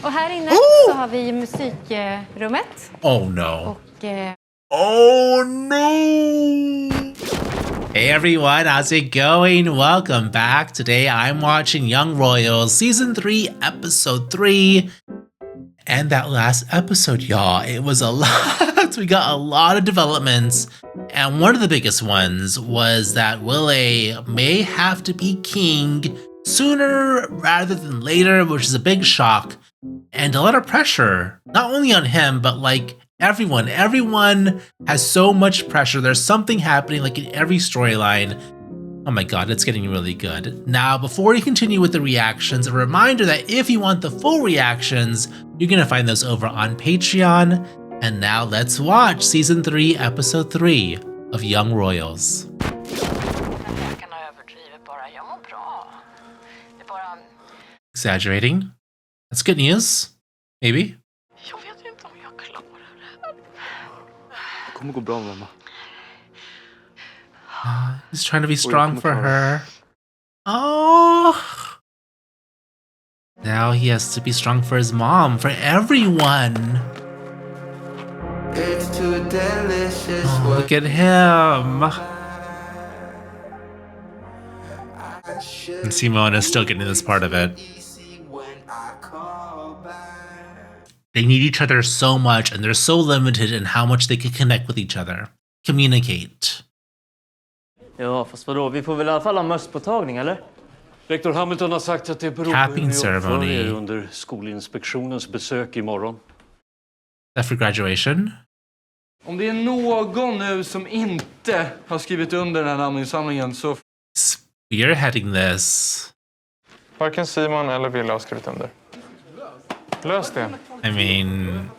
Och här inne så har vi musikrummet. Oh no. Och, oh no! Hey everyone, how's it going? Welcome back. Today I'm watching Young Royals Season 3, Episode 3. And that last episode, y'all, it was a lot. We got a lot of developments. And one of the biggest ones was that Willie may have to be king sooner rather than later, which is a big shock. And a lot of pressure, not only on him, but like everyone. Everyone has so much pressure. There's something happening like in every storyline. Oh my god, it's getting really good. Now, before we continue with the reactions, a reminder that if you want the full reactions, you're gonna find those over on Patreon. And now let's watch Season 3, Episode 3 of Young Royals. Exaggerating? That's good news. Maybe. He's trying to be strong for her. Oh. Now he has to be strong for his mom, for everyone. It's too delicious. Oh, look at him. And Simone is still getting this part of it. They need each other so much, and they're so limited in how much they can connect with each other. Communicate. Ja, fast vadå? Vi får väl i alla fall ha mösspåtagning, eller? Rektor Hamilton har sagt att det beror på Capping hur ni uppför ceremony. er under skolinspektionens besök imorgon. After graduation? Om det är någon nu som inte har skrivit under den här namninsamlingen så... Spearheading this. Varken Simon eller Wille har skrivit under. Lös det. I mean,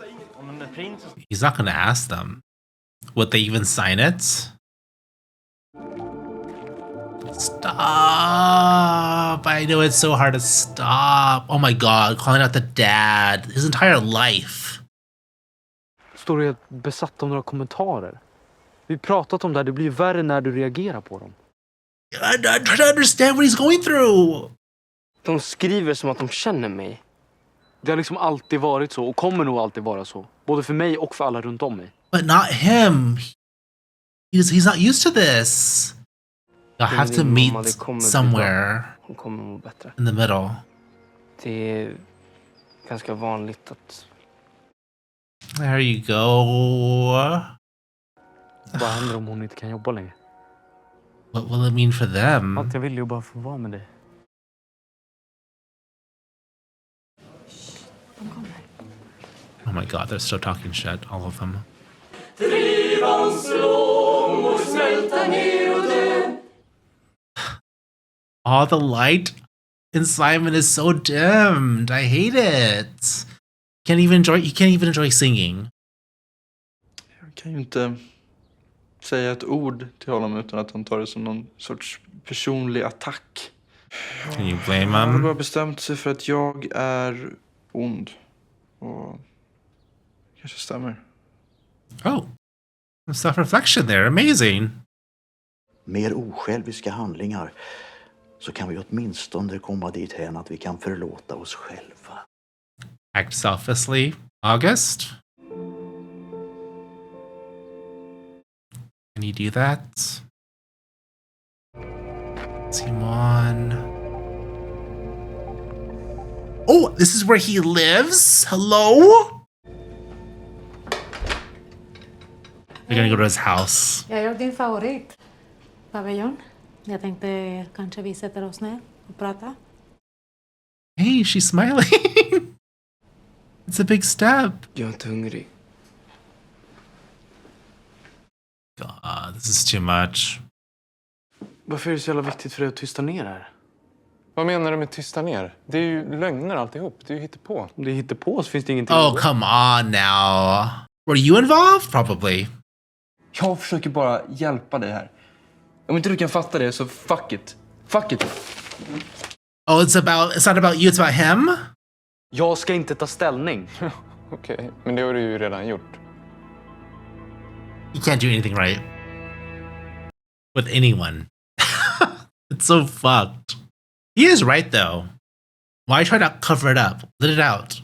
he's not gonna ask them. Would they even sign it? Stop! I know it's so hard to stop. Oh my god, calling out the dad. His entire life. Står du helt besatt av några kommentarer? Vi har pratat om det här, det blir värre när du reagerar på dem. I'm trying to understand what he's going through. De skriver som att de känner mig. Det har liksom alltid varit så och kommer nog alltid vara så. Både för mig och för alla runt om mig. But not him. He's not used to this. You'll have to meet somewhere in the middle. Det är ganska vanligt att... There you go. Vad händer om hon inte kan jobba längre? What will it mean for them? Allt jag vill ju bara få vara med dig. Oh my god, they're still talking shit, all of them. All the light in Simon is so dimmed. I hate it. You can't even enjoy singing. Jag kan ju inte säga ett ord till honom utan att han tar det som någon sorts personlig attack. Can you blame Han har him? bara bestämt sig för att jag är ond. Och kanske stämmer. Oh, some self-reflection there. Amazing. Mer osjälviska handlingar så kan vi åtminstone komma dit hän att vi kan förlåta oss själva. Act selflessly. August? Can you do that? Simon. Oh, this is where he lives? Hello? We're gonna go to his house. jag gör din favorit. Pavillon. Jag tänkte kanske vi sätter oss ner och pratar. Hey, she's smiling. It's a big step. Jag är inte hungrig. God, this is too much. Varför är det så jävla viktigt för dig att tysta ner här? Vad menar du med tysta ner? Det är ju lögner alltihop. Det är ju hittepå. Om det är hittepå så finns det ingenting. Oh, come on now. Were you involved? Probably. Jag försöker bara hjälpa dig här. Om inte du kan fatta det så fuck it. Fuck it. Oh, it's not about you, it's about him? Jag ska inte ta ställning. Okej, men det har du ju redan gjort. You can't do anything right. With anyone. It's so fucked. He is right, though. Why try to cover it up? Let it out.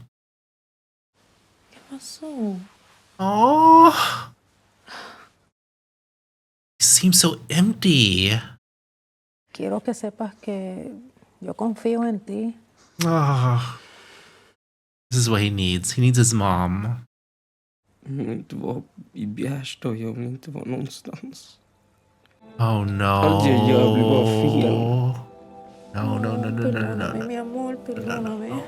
pasó? Oh, he seems so empty. Quiero que sepas que yo confío en ti. Oh, this is what he needs. He needs his mom. Om hon inte var i Bjärsta och jag vill inte vara någonstans. Oh no. Allt jag gör blir bara fel. No, no, no, no, no, no, Perdóname, no. mi amor, perdóname.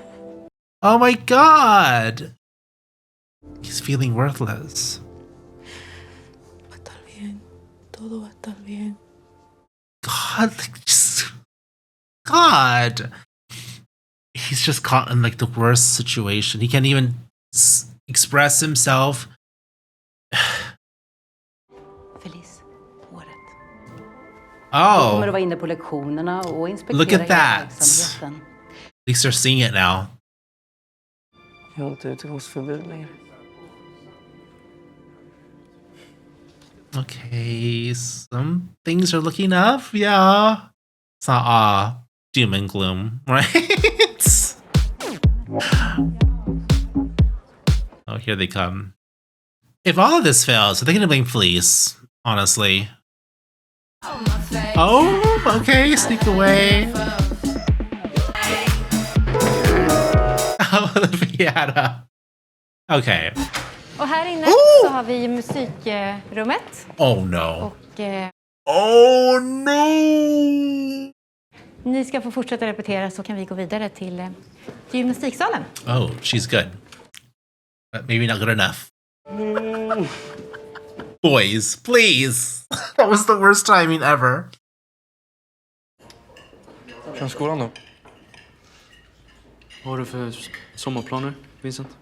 Oh my god! He's feeling worthless. Va a estar bien. Todo va a estar bien. God, like, God! He's just caught in like the worst situation. He can't even express himself. Feliz, året. Oh, Kommer att vara inne på lektionerna och inspektera look at hela that. verksamheten. At least they're seeing it now. Jag har inte utegångsförbud längre. Okay, some things are looking up. Yeah, it's not doom and gloom, right? Oh, here they come. If all of this fails, are they gonna blame Felice? Honestly. Oh, okay, sneak away. Oh, the piano. Okay. Och här inne så har vi musikrummet. Oh no. Och Oh no. ni ska få fortsätta repetera så kan vi gå vidare till gymnastiksalen. Oh, she's good. But maybe not good enough. Boys, please. That was the worst timing ever. Från skolan då? Vad har du för sommarplaner, Vincent?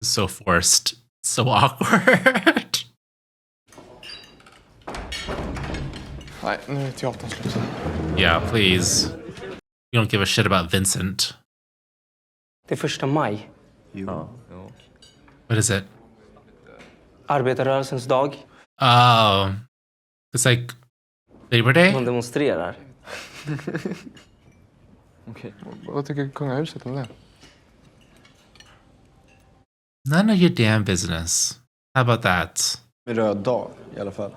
So forced. So awkward. Nej, nu är teatern slut. Yeah, please. You don't give a shit about Vincent. Det är 1 maj. What is it? Arbetarrörelsens dag. Oh. It's like Labor Day? De demonstrerar. Okej. Vad tycker kungahuset om det? None of your damn business. How about that? Röd dag i alla fall.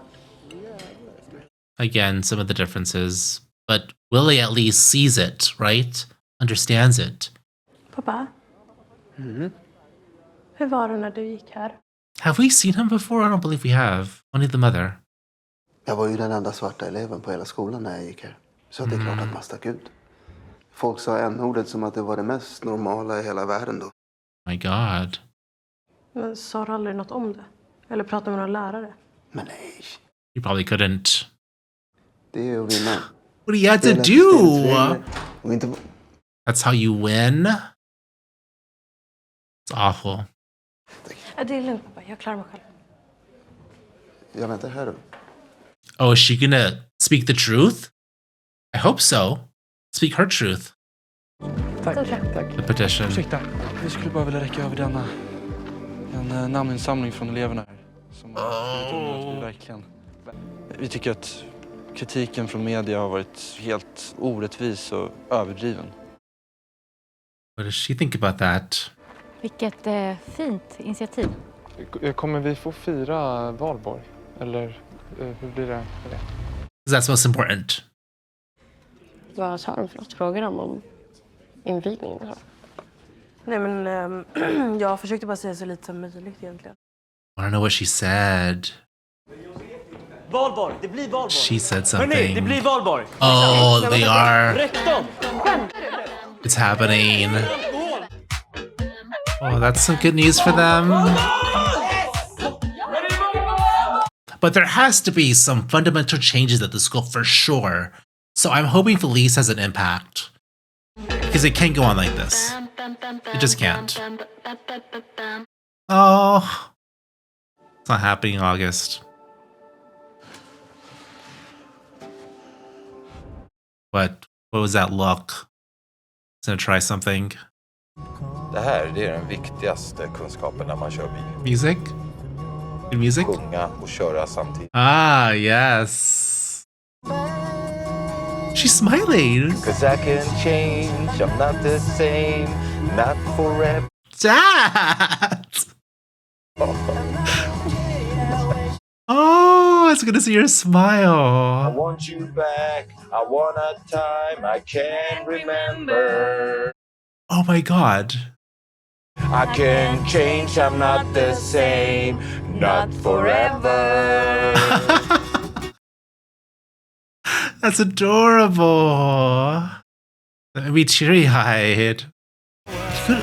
Again, some of the differences. But Willie at least sees it, right? Understands it. Pappa? Hur var det när du gick här? Have we seen him before? I don't believe we have. Only the mother. Jag var ju den enda svarta eleven på hela skolan när jag gick här. Så det är klart att man stack ut. Folk sa n-ordet som att det var det mest normala i hela världen då. My God. Men sa du aldrig något om det? Eller pratade med någon lärare? Men nej. You probably couldn't. Det är ju att vinna. What do you have to do? That's how you win? It's awful. Det är lugnt pappa, jag klarar mig själv. Jag väntar här då. Oh, is she gonna speak the truth? I hope so. Speak her truth. Tack. The petition. Ursäkta, vi skulle bara vilja räcka över en namninsamling från eleverna här. Som har skrivit under att vi verkligen... Vi tycker att kritiken från media har varit helt orättvis och överdriven. What does she think about that? Vilket fint initiativ. Kommer vi få fira valborg? Eller hur blir det med det? That's most important. Vad sa de för något? Frågade de om invigningen? Nej men jag försökte bara säga så lite som möjligt egentligen. I don't know what she said. Valborg, det blir valborg. She said something. Hörrni, det blir valborg. Oh, they are. Rektorn! It's happening. Oh, that's some good news for them. But there has to be some fundamental changes at the school for sure. So I'm hoping Felice has an impact. Because it can't go on like this. It just can't. Oh. It's not happening in August. What was that look? He's gonna try something. Det här det är den viktigaste kunskapen när man kör bil. Music? Good music? Sjunga och köra samtidigt. Ah, yes. She's smiling. 'Cause I can change, I'm not the same, not forever. Dad! Oh, I was gonna see your smile. I want you back. I want a time I can't remember. Oh my god. I can change, I'm not the same. Not forever. That's adorable. Let me teary-eyed.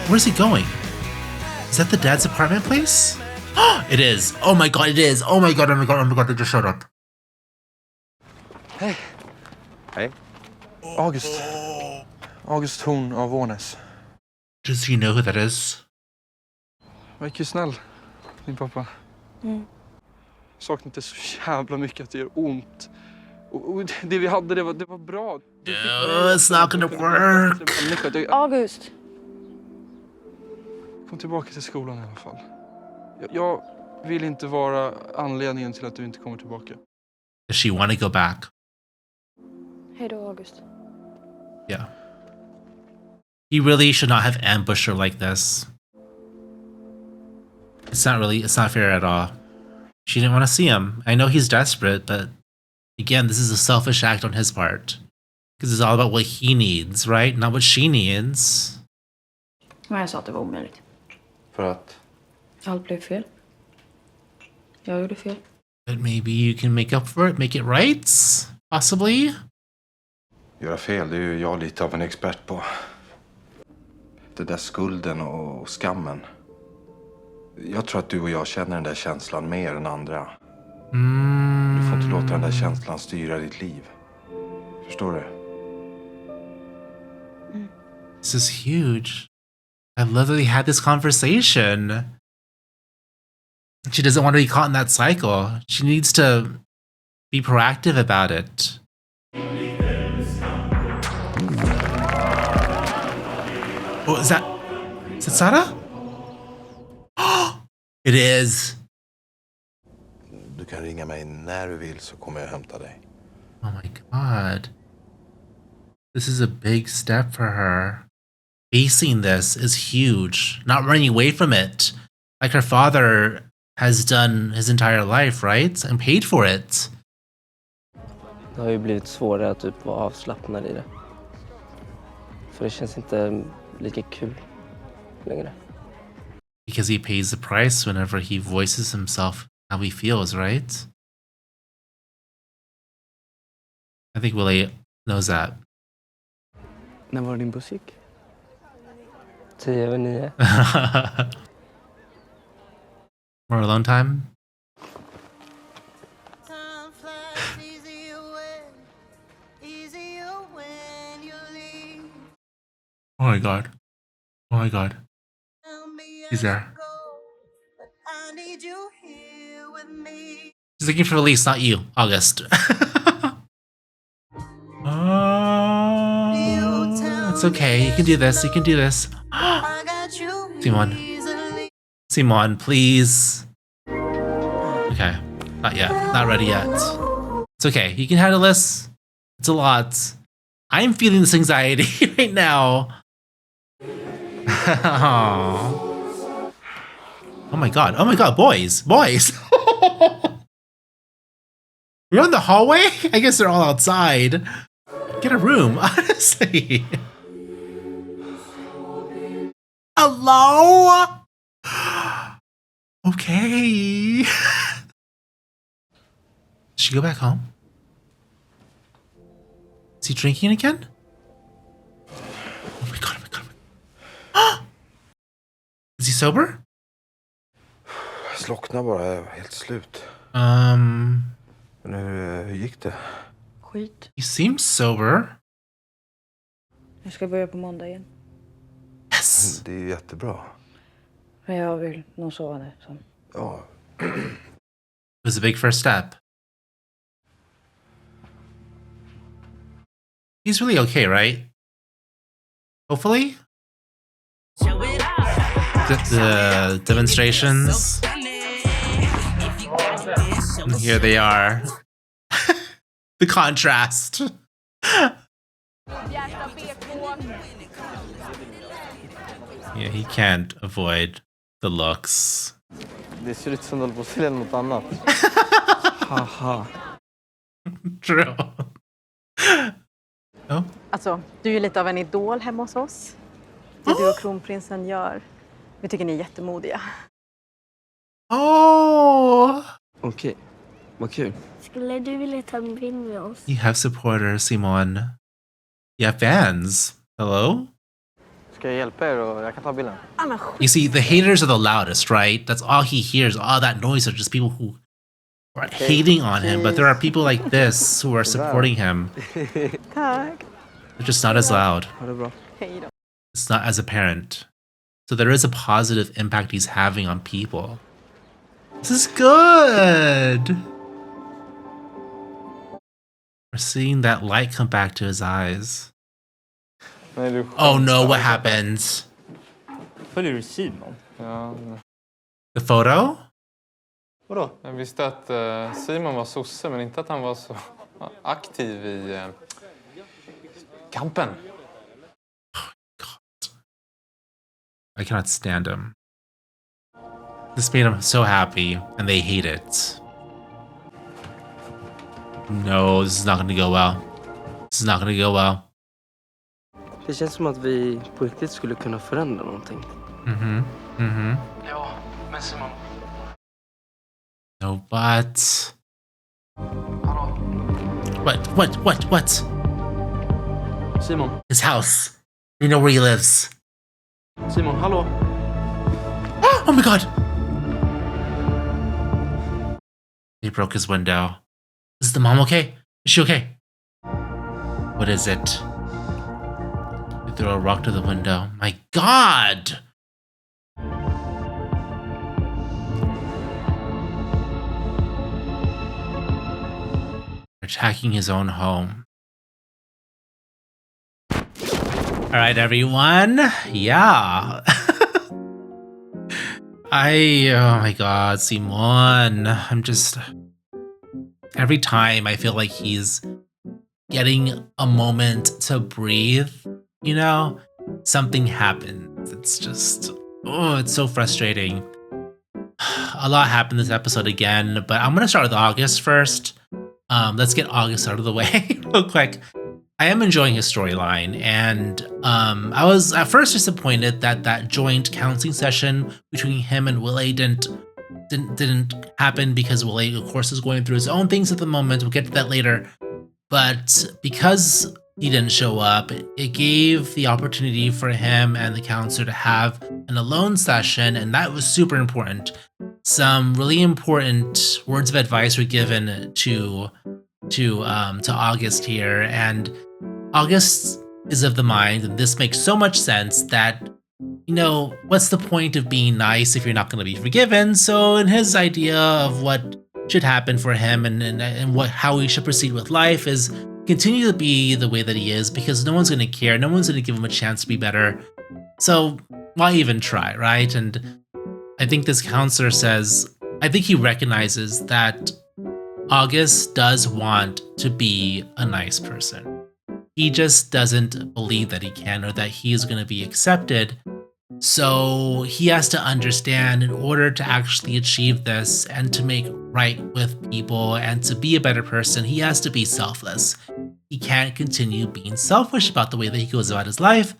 Where's he going? Is that the dad's apartment place? It is. Oh my god, it is. Oh my god, oh my god, oh my god, they just showed up. Hej. Hej. August Horn av Ånäs. Does he know who that is? Verkar ju snäll, din pappa. Saknar inte så jävla mycket att det gör ont. Och det vi hade, det var bra. No, it's not gonna work. August. Kom tillbaka till skolan i alla fall. Jag vill inte vara anledningen till att du inte kommer tillbaka. Does she want to go back? Hej då, August. Yeah. He really should not have ambushed her like this. It's not fair at all. She didn't want to see him. I know he's desperate, but again, this is a selfish act on his part. Because it's all about what he needs, right? Not what she needs. Men jag sa att det var omöjligt. För att? Allt blev fel. Jag gjorde fel. But maybe you can make up for it, make it right? Possibly? Göra fel, det är ju jag lite av en expert på. Det där skulden och skammen. Jag tror att du och jag känner den där känslan mer än andra. Du får inte låta den där känslan styra ditt liv. Förstår du? This is huge. I love that they had this conversation. She doesn't want to be caught in that cycle. She needs to be proactive about it. Oh, is that Sara? It is. Du kan ringa mig när du vill så kommer jag hämta dig. Oh my god. This is a big step for her. Facing this is huge. Not running away from it. Like her father has done his entire life, right? And paid for it. Det har ju blivit svårare att typ vara avslappnad i det. För det känns inte lika kul längre. Because he pays the price whenever he voices himself how he feels, right? I think Willie knows that. När var din buss gick? 10:09. More alone time? Oh my god. Oh my god. He's there. He's looking for release, not you, August. It's okay. You can do this. You can do this. Simon, please. Okay. Not yet. Not ready yet. It's okay. You can handle this. It's a lot. I'm feeling this anxiety right now. Oh my god. Oh my god, boys. Boys. We're in the hallway? I guess they're all outside. Get a room, honestly. Hello? Okay. Did she go back home? Is he drinking again? Oh my god, oh my god. Oh my god. Is he sober? Jag slocknar bara, jag är helt slut. Men hur gick det? Skit. He seems sober. Jag ska börja på måndag igen. Yes! Det är jättebra. Men jag vill nog sova nu. Så. Ja. It was a big first step. He's really okay, right? Hopefully? The demonstrations. And here they are. The contrast. Yeah, he can't avoid the looks. Det ser ut som något på sig eller något annat. Haha. True. Oh. Alltså, du är ju lite av en idol hemma hos oss. Det du och kronprinsen gör. Vi tycker ni är jättemodiga. Oh! Okej, vad kul. Skulle du vilja ta en bild med oss? You have supporters, Simon. You have fans. Hello? Ska jag hjälpa er och jag kan ta bilden? You see, the haters are the loudest, right? That's all he hears. All that noise are just people who are hating on him. But there are people like this who are supporting him. Tack. They're just not as loud. Ha det bra. Hej då. It's not as apparent. So there is a positive impact he's having on people. This is good. We're seeing that light come back to his eyes. Oh no, what happens? Följer du Simon? Ja. The photo? Vadå? Jag visste att Simon var sosse, men inte att han var så aktiv i kampen. I cannot stand him. This made him so happy, and they hate it. No, this is not going to go well. This is not going to go well. Det känns som att vi på riktigt skulle kunna förändra någonting. Ja, men Simon. No, but... What? Simon. His house. You know where he lives. Simon, hallå? Oh my god! He broke his window. Is the mom okay? Is she okay? What is it? They throw a rock to the window. My god! Attacking his own home. Alright, everyone. Yeah. Oh my god, Simon. I'm just... Every time I feel like he's getting a moment to breathe, you know? Something happens. It's just... Oh, it's so frustrating. A lot happened this episode again, but I'm gonna start with August first. Let's get August out of the way real quick. I am enjoying his storyline, and I was at first disappointed that that joint counseling session between him and Willie didn't happen because Willie, of course, is going through his own things at the moment. We'll get to that later. But because he didn't show up, it gave the opportunity for him and the counselor to have an alone session, and that was super important. Some really important words of advice were given to August here, and August is of the mind, and this makes so much sense that, you know, what's the point of being nice if you're not going to be forgiven? So in his idea of what should happen for him and how he should proceed with life is continue to be the way that he is, because no one's going to care, no one's going to give him a chance to be better. So why even try, right? And I think this counselor says, I think he recognizes that August does want to be a nice person. He just doesn't believe that he can or that he is going to be accepted. So he has to understand, in order to actually achieve this and to make right with people and to be a better person, he has to be selfless. He can't continue being selfish about the way that he goes about his life.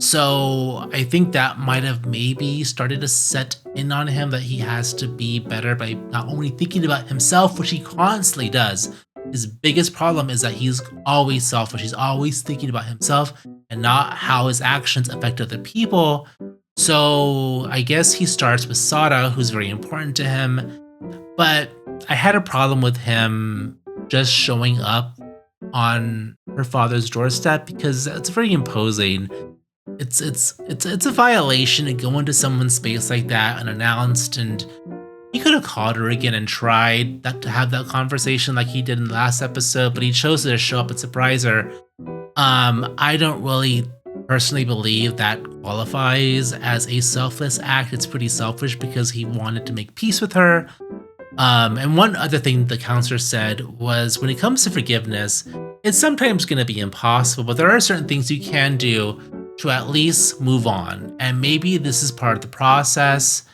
So I think that might have maybe started to set in on him that he has to be better by not only thinking about himself, which he constantly does. His biggest problem is that he's always selfish. He's always thinking about himself and not how his actions affect other people. So I guess he starts with Sada, who's very important to him. But I had a problem with him just showing up on her father's doorstep because it's very imposing. It's a violation to go into someone's space like that unannounced, and he could have called her again and tried to have that conversation like he did in the last episode, but he chose to show up and surprise her. I don't really personally believe that qualifies as a selfless act. It's pretty selfish because he wanted to make peace with her. And one other thing the counselor said was, when it comes to forgiveness, it's sometimes going to be impossible, but there are certain things you can do to at least move on. And maybe this is part of the process.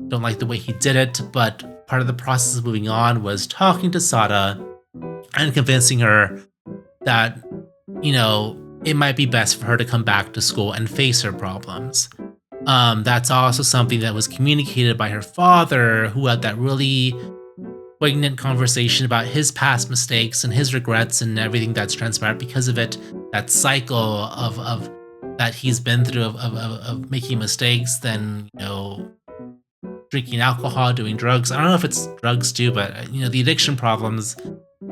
Don't like the way he did it, but part of the process of moving on was talking to Sada and convincing her that, you know, it might be best for her to come back to school and face her problems. That's also something that was communicated by her father, who had that really poignant conversation about his past mistakes and his regrets and everything that's transpired because of it. That cycle of that he's been through of making mistakes, then, you know, drinking alcohol, doing drugs. I don't know if it's drugs too, but, you know, the addiction problems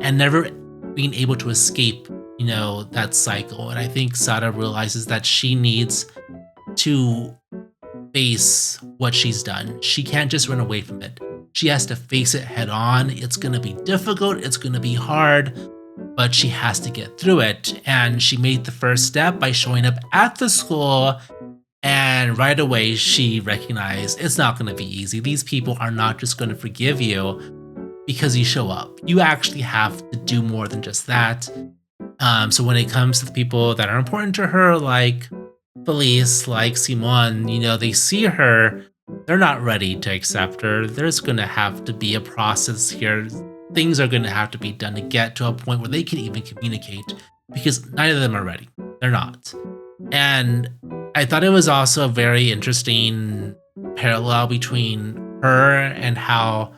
and never being able to escape, you know, that cycle. And I think Sada realizes that she needs to face what she's done. She can't just run away from it. She has to face it head on. It's going to be difficult. It's going to be hard, but she has to get through it. And she made the first step by showing up at the school. And right away, she recognized it's not going to be easy. These people are not just going to forgive you because you show up. You actually have to do more than just that. So when it comes to the people that are important to her, like Felice, like Simon, you know, they see her, they're not ready to accept her. There's going to have to be a process here. Things are going to have to be done to get to a point where they can even communicate, because neither of them are ready. They're not. And I thought it was also a very interesting parallel between her and how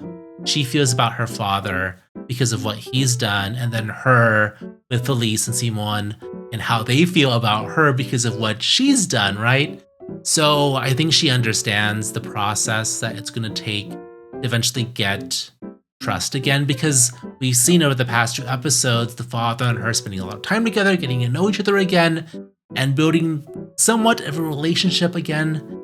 she feels about her father because of what he's done, and then her with Felice and Simon and how they feel about her because of what she's done, right? So I think she understands the process that it's going to take to eventually get trust again, because we've seen over the past 2 episodes, the father and her spending a lot of time together, getting to know each other again, and building somewhat of a relationship again.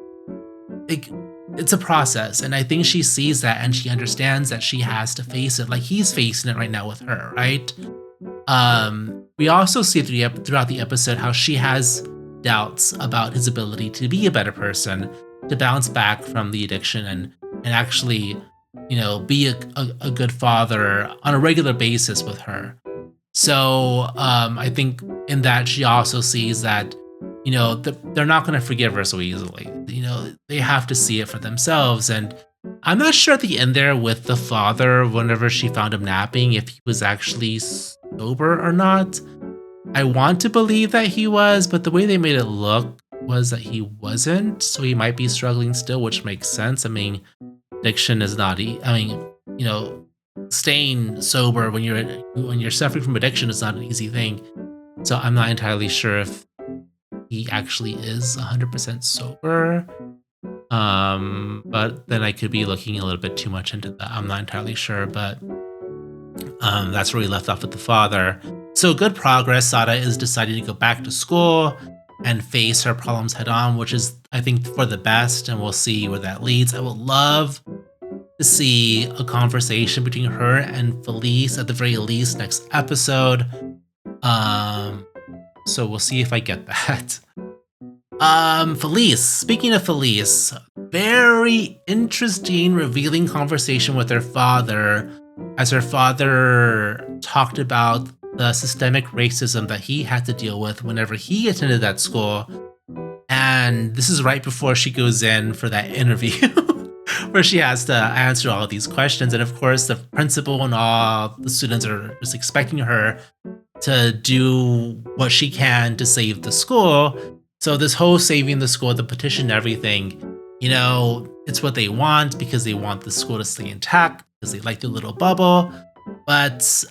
It's a process, and I think she sees that and she understands that she has to face it like he's facing it right now with her, right? We also see throughout the episode how she has doubts about his ability to be a better person, to bounce back from the addiction and actually, you know, be a good father on a regular basis with her. So I think in that she also sees that, you know, they're not going to forgive her so easily. You know, they have to see it for themselves. And I'm not sure at the end there with the father, whenever she found him napping, if he was actually sober or not. I want to believe that he was, but the way they made it look was that he wasn't. So he might be struggling still, which makes sense. I mean, addiction is not, you know, staying sober when you're suffering from addiction is not an easy thing. So I'm not entirely sure if he actually is 100% sober. But then I could be looking a little bit too much into that. I'm not entirely sure, but that's where we left off with the father. So good progress. Sada is deciding to go back to school and face her problems head on, which is, I think, for the best, and we'll see where that leads. I would love to see a conversation between her and Felice at the very least next episode. So we'll see if I get that. Felice, speaking of Felice, very interesting, revealing conversation with her father, as her father talked about the systemic racism that he had to deal with whenever he attended that school. And this is right before she goes in for that interview where she has to answer all of these questions. And of course, the principal and all the students are just expecting her to do what she can to save the school. So this whole saving the school, the petition, everything, you know, it's what they want because they want the school to stay intact, because they like their little bubble. But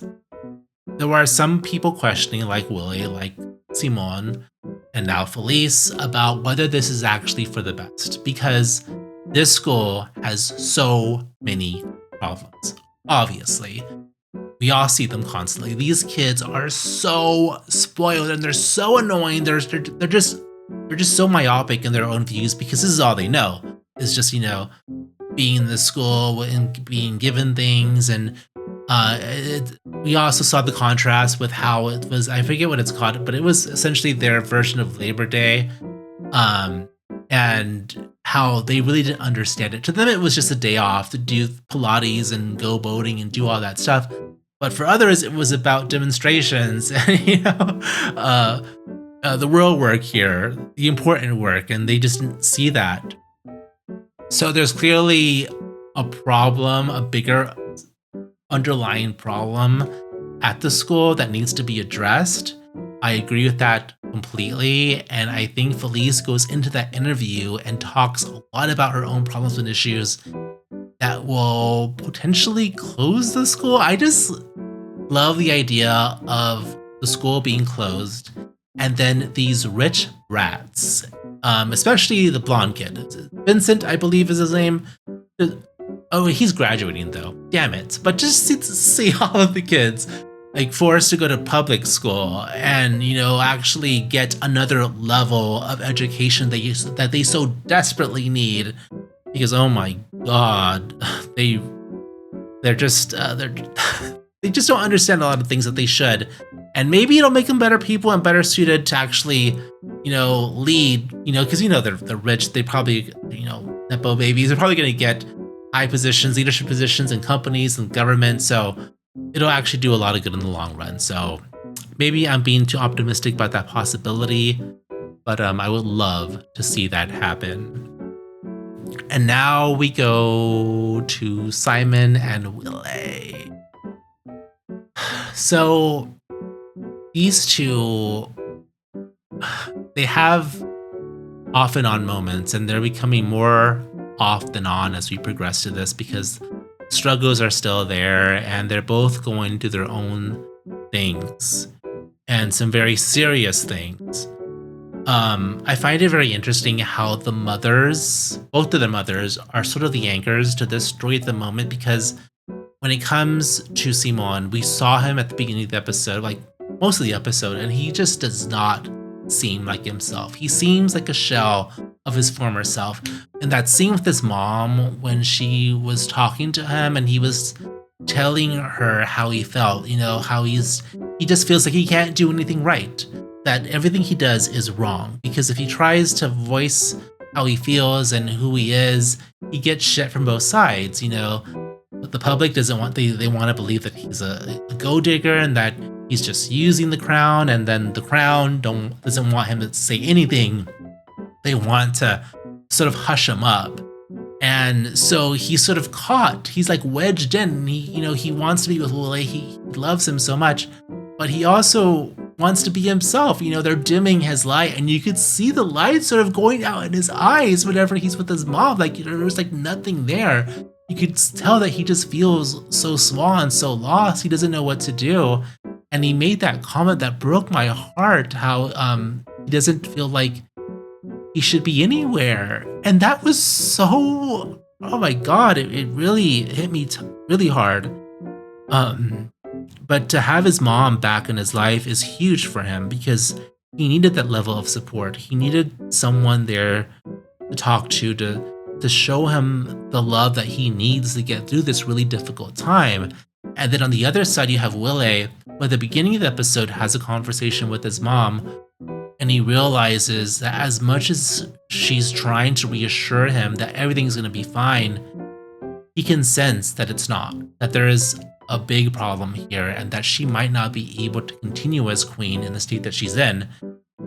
there were some people questioning, like Willie, like Simon, and now Felice, about whether this is actually for the best, because this school has so many problems. Obviously, we all see them constantly. These kids are so spoiled and they're so annoying. They're just so myopic in their own views, because this is all they know. It's just, you know, being in the school and being given things. And we also saw the contrast with how it was, I forget what it's called, but it was essentially their version of Labor Day, and how they really didn't understand it. To them, it was just a day off to do Pilates and go boating and do all that stuff. But for others, it was about demonstrations, you know, the real work here, the important work, and they just didn't see that. So there's clearly a problem, a bigger underlying problem at the school that needs to be addressed. I agree with that completely, and I think Felice goes into that interview and talks a lot about her own problems and issues that will potentially close the school. I just love the idea of the school being closed and then these rich rats, especially the blonde kid. Vincent, I believe is his name. Oh, he's graduating though. Damn it. But just see all of the kids like forced to go to public school and, you know, actually get another level of education that they so desperately need. Because oh my god, they're just they just don't understand a lot of things that they should. And maybe it'll make them better people and better suited to actually, you know, lead, you know, because, you know, they're rich. They probably, you know, Nepo babies. They're probably going to get high positions, leadership positions in companies and government. So it'll actually do a lot of good in the long run. So maybe I'm being too optimistic about that possibility, but I would love to see that happen. And now we go to Simon and Willie. So these two, they have off and on moments, and they're becoming more off than on as we progress to this because struggles are still there and they're both going through their own things and some very serious things. I find it very interesting how the mothers, both of the mothers, are sort of the anchors to this story at the moment, because when it comes to Simon, we saw him at the beginning of the episode, like most of the episode, and he just does not seem like himself. He seems like a shell of his former self. And that scene with his mom when she was talking to him and he was telling her how he felt, you know, how he just feels like he can't do anything right, that everything he does is wrong, because if he tries to voice how he feels and who he is, he gets shit from both sides, you know. But the public doesn't want, they want to believe that he's a gold digger and that he's just using the crown, and then the crown doesn't want him to say anything. They want to sort of hush him up. And so he's sort of caught. He's like wedged in. And he wants to be with Willie. He loves him so much, but he also wants to be himself. You know, they're dimming his light, and you could see the light sort of going out in his eyes whenever he's with his mom. Like, you know, there's like nothing there. You could tell that he just feels so small and so lost. He doesn't know what to do. And he made that comment that broke my heart, how he doesn't feel like he should be anywhere. And that was so, oh my God, it really hit me really hard. But to have his mom back in his life is huge for him, because he needed that level of support. He needed someone there to talk to show him the love that he needs to get through this really difficult time. And then on the other side, you have Willie, who at the beginning of the episode has a conversation with his mom, and he realizes that as much as she's trying to reassure him that everything's going to be fine, he can sense that it's not, that there is a big problem here, and that she might not be able to continue as queen in the state that she's in,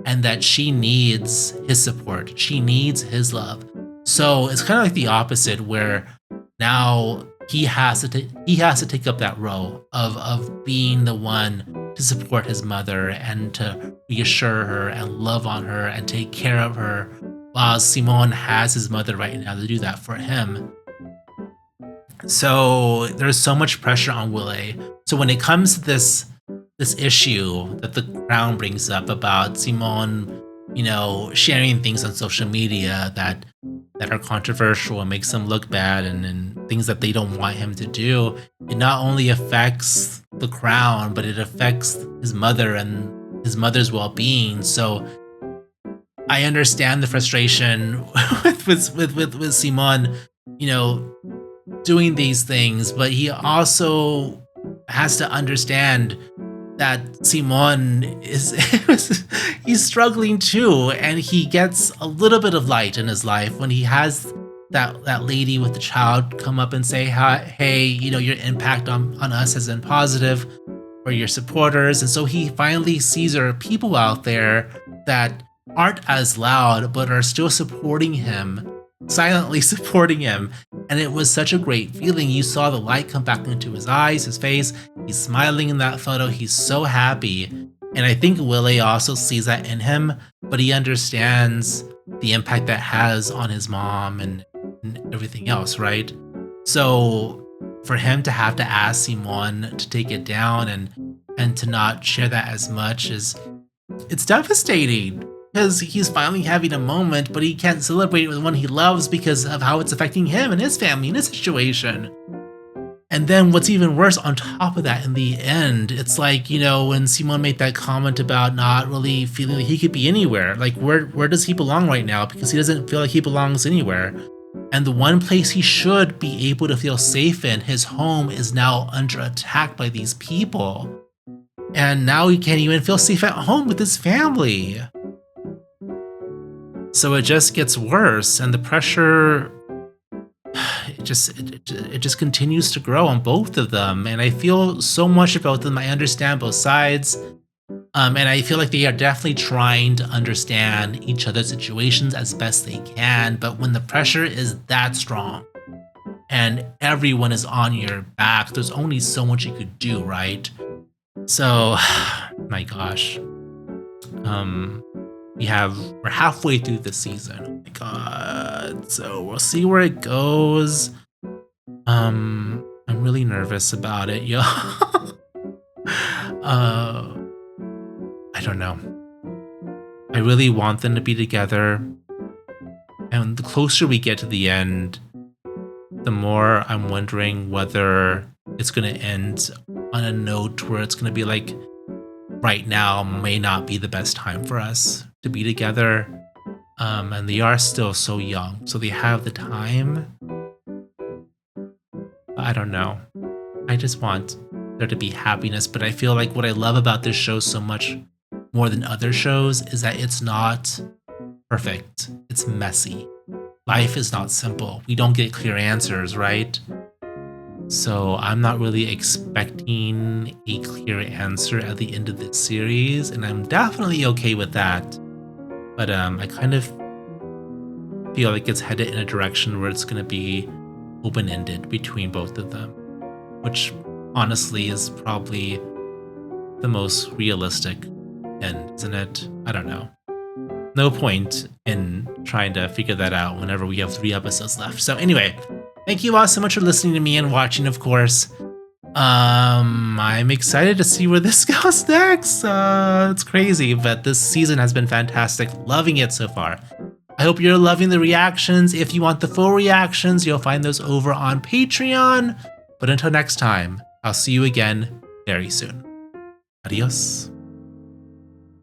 and that she needs his support. She needs his love. So it's kind of like the opposite, where now he has to take up that role of being the one to support his mother and to reassure her and love on her and take care of her, while Simon has his mother right now to do that for him. So there's so much pressure on Willie. So when it comes to this issue that the crown brings up about Simon, you know, sharing things on social media that are controversial and makes him look bad, and things that they don't want him to do, it not only affects the crown, but it affects his mother and his mother's well-being. So I understand the frustration with Simon, you know, doing these things, but he also has to understand that Simon he's struggling too, and he gets a little bit of light in his life when he has that lady with the child come up and say, hey, you know, your impact on us has been positive, or your supporters. And so he finally sees there are people out there that aren't as loud but are still supporting him, silently supporting him. And it was such a great feeling. You saw the light come back into his eyes, his face. He's smiling in that photo. He's so happy. And I think Willie also sees that in him, but he understands the impact that has on his mom and everything else, right? So for him to have to ask Simon to take it down and to not share that as much it's devastating, because he's finally having a moment, but he can't celebrate with one he loves because of how it's affecting him and his family and his situation. And then what's even worse on top of that, in the end, it's like, you know, when Simon made that comment about not really feeling like he could be anywhere, like where does he belong right now? Because he doesn't feel like he belongs anywhere. And the one place he should be able to feel safe in, his home, is now under attack by these people. And now he can't even feel safe at home with his family. So it just gets worse, and the pressure, it just continues to grow on both of them. And I feel so much about them. I understand both sides. And I feel like they are definitely trying to understand each other's situations as best they can. But when the pressure is that strong and everyone is on your back, there's only so much you could do, right? So, my gosh. We're halfway through the season. Oh my god. So we'll see where it goes. I'm really nervous about it, yo. I don't know. I really want them to be together. And the closer we get to the end, the more I'm wondering whether it's going to end on a note where it's going to be like, right now may not be the best time for us to be together. And they are still so young, so they have the time. I don't know. I just want there to be happiness, but I feel like what I love about this show so much more than other shows is that it's not perfect. It's messy. Life is not simple. We don't get clear answers, right? So I'm not really expecting a clear answer at the end of this series, and I'm definitely okay with that. But I kind of feel like it's headed in a direction where it's going to be open-ended between both of them, which honestly is probably the most realistic end, isn't it? I don't know. No point in trying to figure that out whenever we have 3 episodes left. So anyway, thank you all so much for listening to me and watching, of course. I'm excited to see where this goes next. It's crazy, but this season has been fantastic. Loving it so far. I hope you're loving the reactions. If you want the full reactions, you'll find those over on Patreon. But until next time, I'll see you again very soon. Adios.